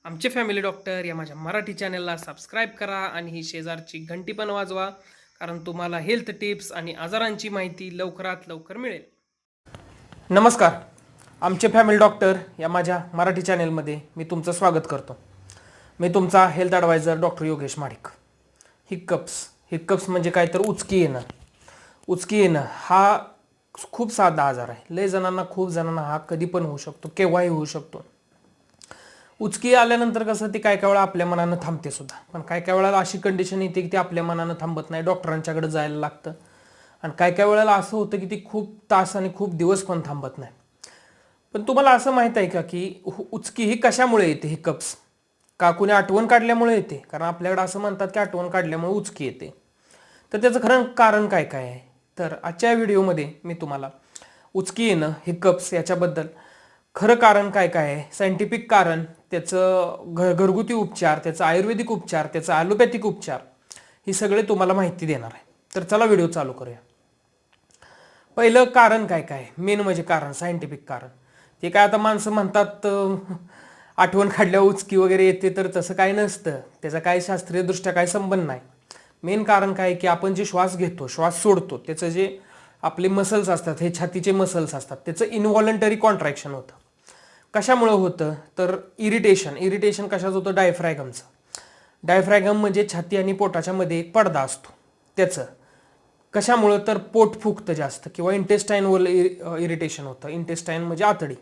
आमचे family doctor या माझ्या मराठी चॅनलला सबस्क्राईब करा आणि ही शेजारची घंटी पण वाजवा, कारण तुम्हाला हेल्थ टिप्स आणि आजारांची माहिती लवकरात लवकर मिळेल. नमस्कार, आमचे फॅमिली डॉक्टर या माझ्या मराठी चॅनलमध्ये मी तुमचं स्वागत करतो. मी तुमचा health advisor doctor Yogesh Madik. Hiccups म्हणजे काय तर उचकी येणं हा खूप साधा आजार आहे. खूप जणांना हा कधी पण होऊ शकतो, केव्हाही होऊ शकतो. उचकी आल्यानंतर कसं ते काय काय वेळा आपल्या मनानं थांबते सुद्धा, पण काय काय वेळेला अशी कंडिशन येते की ती आपल्या मनानं थांबत नाही, डॉक्टरांच्याकडे जायला लागतं. आणि काय काय वेळेला असं होतं की ती खूप तास आणि खूप दिवस पण थांबत नाही. पण तुम्हाला असं माहीत आहे का की उचकी ही कशामुळे येते? हिकअप्स का कुणी आठवण काढल्यामुळे येते? कारण आपल्याकडे असं म्हणतात की आठवण काढल्यामुळे उचकी येते. तर त्याचं खरं कारण काय काय आहे? तर आजच्या व्हिडिओमध्ये मी तुम्हाला उचकी येणं, हिकअप्स याच्याबद्दल खरं कारण काय काय आहे, सायंटिफिक कारण, त्याचं घरगुती उपचार, त्याचा आयुर्वेदिक उपचार, त्याचा ॲलोपॅथिक उपचार, ही सगळे तुम्हाला माहिती देणार आहे. तर चला व्हिडिओ चालू करूया. पहिलं कारण काय काय, मेन म्हणजे कारण, सायंटिफिक कारण. ते काय आता माणसं म्हणतात आठवण काढल्या उचकी वगैरे येते, तर तसं काही नसतं. त्याचा काही शास्त्रीयदृष्ट्या काही संबंध नाही. मेन कारण काय की आपण जे श्वास घेतो, श्वास सोडतो, त्याचं जे आपले मसल्स असतात, हे छातीचे मसल्स असतात, त्याचं इनव्हॉलंटरी कॉन्ट्रॅक्शन होतं. कशामुळं होतं? तर इरिटेशन कशाचं होतं? डायफ्रॅगम म्हणजे छाती आणि पोटाच्या मध्ये एक पडदा असतो त्याचं. कशामुळं? तर पोट फुगतं जास्त, किंवा इंटेस्टाईनवर इरिटेशन होतं. इंटेस्टाईन म्हणजे आतडी.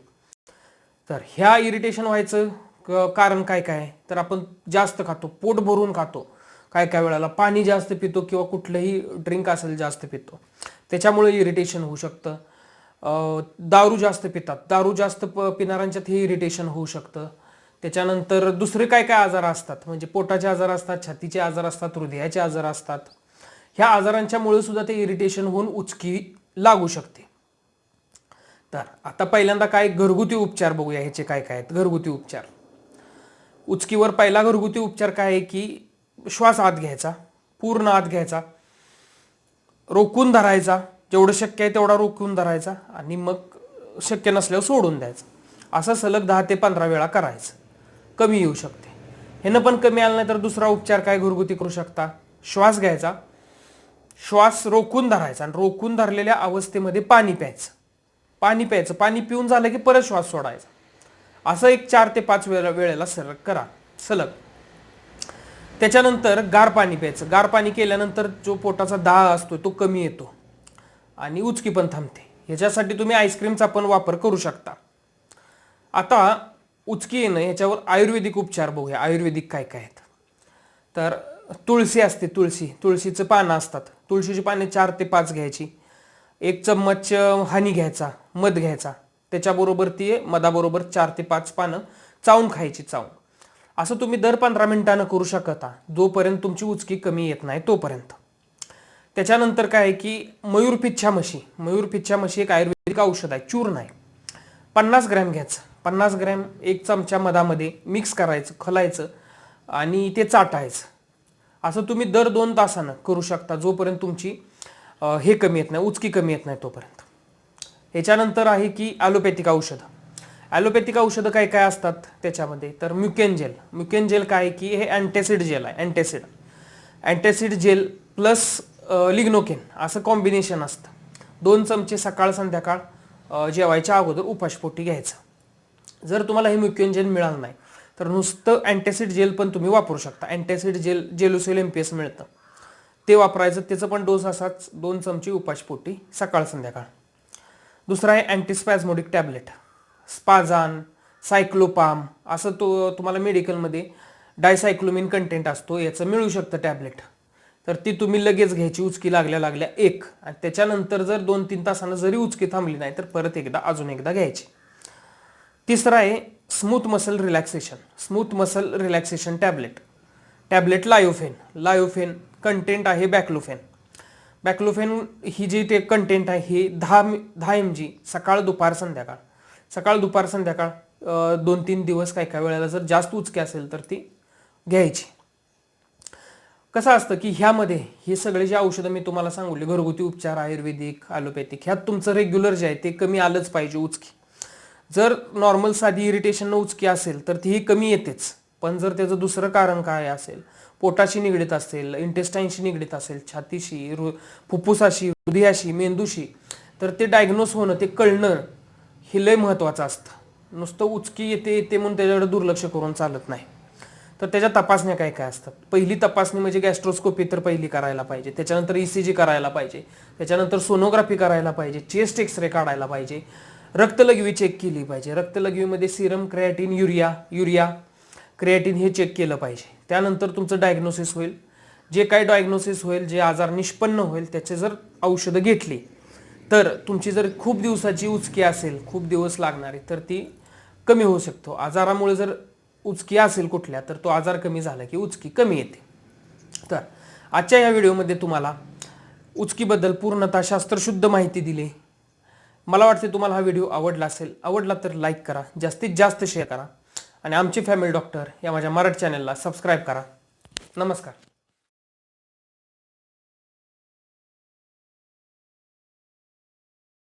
तर ह्या इरिटेशन व्हायचं कारण काय काय? तर आपण जास्त खातो, पोट भरून खातो, काय काय वेळेला पाणी जास्त पितो, किंवा कुठलंही ड्रिंक असेल जास्त पितो, त्याच्यामुळे इरिटेशन होऊ शकतं. दारू जास्त पितात, दारू जास्त पिणाऱ्यांच्यात हे इरिटेशन होऊ शकतं. त्याच्यानंतर दुसरे काय काय आजार असतात, म्हणजे पोटाचे आजार असतात, छातीचे आजार असतात, हृदयाचे आजार असतात. ह्या आजारांच्या मुळे सुद्धा ते इरिटेशन होऊन उचकी लागू शकते. तर आता पहिल्यांदा काय घरगुती उपचार बघूया, ह्याचे काय काय आहेत घरगुती उपचार. उचकीवर पहिला घरगुती उपचार काय आहे की श्वास आत घ्यायचा, पूर्ण आत घ्यायचा, रोखून धरायचा, जेवढं शक्य आहे तेवढा रोखून धरायचा, आणि मग शक्य नसल्यावर सोडून द्यायचं. असं सलग 10 ते 15 वेळा करायचं. कमी येऊ शकते. ह्यानं पण कमी आलं नाही तर दुसरा उपचार काय घरगुती करू शकता. श्वास घ्यायचा, श्वास रोखून धरायचा, आणि रोखून धरलेल्या अवस्थेमध्ये पाणी प्यायचं. पाणी पिऊन झालं की परत श्वास सोडायचा. असं एक 4 ते 5 वेळेला सलग. त्याच्यानंतर गार पाणी प्यायचं. गार पाणी केल्यानंतर जो पोटाचा दाह असतो तो कमी येतो आणि उचकी पण थांबते. ह्याच्यासाठी तुम्ही आईस्क्रीमचा पण वापर करू शकता. आता उचकी येणं ह्याच्यावर आयुर्वेदिक उपचार बघूया. आयुर्वेदिक काय काय आहेत? तर तुळशी असते, तुळशीचं पानं असतात. तुळशीची पाने 4 ते 5 घ्यायची. 1 चम्मच हनी घ्यायचा, मध घ्यायचा, त्याच्याबरोबर ती मधाबरोबर 4 ते 5 पानं चावून खायची. असं तुम्ही दर 15 मिनिटानं करू शकता, जोपर्यंत तुमची उचकी कमी येत नाही तोपर्यंत. त्याच्यानंतर काय आहे की मयूरपिच्छा मशी एक आयुर्वेदिक औषध आहे, चूर्ण आहे. 50 ग्रॅम घ्यायचं. 50 ग्रॅम 1 चमचा मधामध्ये मिक्स करायचं, खलायचं, आणि ते चाटायचं. असं तुम्ही दर 2 तासानं करू शकता, जोपर्यंत तुमची हे कमी येत नाही, उचकी कमी येत नाही तोपर्यंत. ह्याच्यानंतर आहे की ॲलोपॅथिक औषधं काय काय असतात त्याच्यामध्ये? तर म्युकेन जेल काय आहे की हे अँटॅसिड जेल आहे. अँटॅसिड जेल प्लस लिग्नोकेन असं कॉम्बिनेशन असतं. 2 चमचे सकाळ संध्याकाळ जेवायच्या अगोदर उपाशपोटी घ्यायचं. जर तुम्हाला हे म्युकेन जेल मिळालं नाही तर नुसतं अँटॅसिड जेल पण तुम्ही वापरू शकता. अँटॅसिड जेल जेलुसेल MPS मिळतं, ते वापरायचं. त्याचं पण डोस असाच, 2 चमचे उपाशपोटी सकाळ संध्याकाळ. दुसरा आहे अँटीस्पॅझमोडिक टॅबलेट, स्पाझान, सायक्लोपाम, असं तुम्हाला मेडिकलमध्ये डायसायक्लोमिन कंटेंट असतो, याचं मिळू शकतं टॅबलेट. तर ती तुम्ही लगेच घ्यायची, उचकी लागल्या एक. आणि त्याच्यानंतर जर 2-3 तासानं जरी उचकी थांबली नाही तर परत अजून एकदा घ्यायची. तिसरा आहे smooth muscle relaxation tablet Liofen content आहे बॅक्लोफेन ही जी ते कंटेंट आहे ही 10 mg सकाळ दुपार संध्याकाळ 2-3 दिवस, काय काय वेळेला जर जास्त उचकी असेल तर ती घ्यायची. कसं असतं की ह्यामध्ये हे सगळे जे औषधं मी तुम्हाला सांगितले, घरगुती उपचार, आयुर्वेदिक, ॲलोपॅथिक, ह्यात तुमचं रेग्युलर जे आहे ते कमी आलंच पाहिजे उचकी. जर नॉर्मल साधी इरिटेशन उचकी असेल तर तीही कमी येतेच, पण जर त्याचं दुसरं कारण काय असेल, पोटाशी निगडीत असेल, इंटेस्टाईनशी निगडीत असेल, छातीशी, फुफ्फुसाशी, हृदयाशी, मेंदूशी, तर ते डायग्नोस होणं, ते कळणं हे लय महत्त्वाचं असतं. नुसतं उचकी येते म्हणून त्याच्याकडे दुर्लक्ष करून चालत नाही. तर त्याच्या तपासण्या काय काय असतात. पहिली तपासणी म्हणजे गॅस्ट्रोस्कोपी तर पहिली करायला पाहिजे, त्याच्यानंतर ECG करायला पाहिजे, त्याच्यानंतर सोनोग्राफी करायला पाहिजे, चेस्ट एक्सरे काढायला पाहिजे, रक्तलघवी चेक केली पाहिजे. रक्तलघवीमध्ये सिरम, क्रिएटिन, युरिया क्रिएटिन हे चेक केलं पाहिजे. त्यानंतर तुमचं डायग्नोसिस होईल. जे काय डायग्नोसिस होईल, जे आजार निष्पन्न होईल, त्याचे जर औषधं घेतली तर तुमची जर खूप दिवसाची उचकी असेल, खूप दिवस लागणारी, तर ती कमी होऊ शकतो. आजारामुळे जर उचकी असेल कुठल्या, तर तो आजार कमी झाला की उचकी कमी येते. तर आजच्या या व्हिडिओमध्ये तुम्हाला उचकीबद्दल पूर्णतः शास्त्रशुद्ध माहिती दिली. मला वाटते तुम्हाला हा व्हिडिओ आवडला असेल. आवडला तर लाईक करा, जास्तीत जास्त शेअर करा आणि आमचे फॅमिली डॉक्टर या माझ्या मराठी चॅनलला सबस्क्राईब करा. नमस्कार.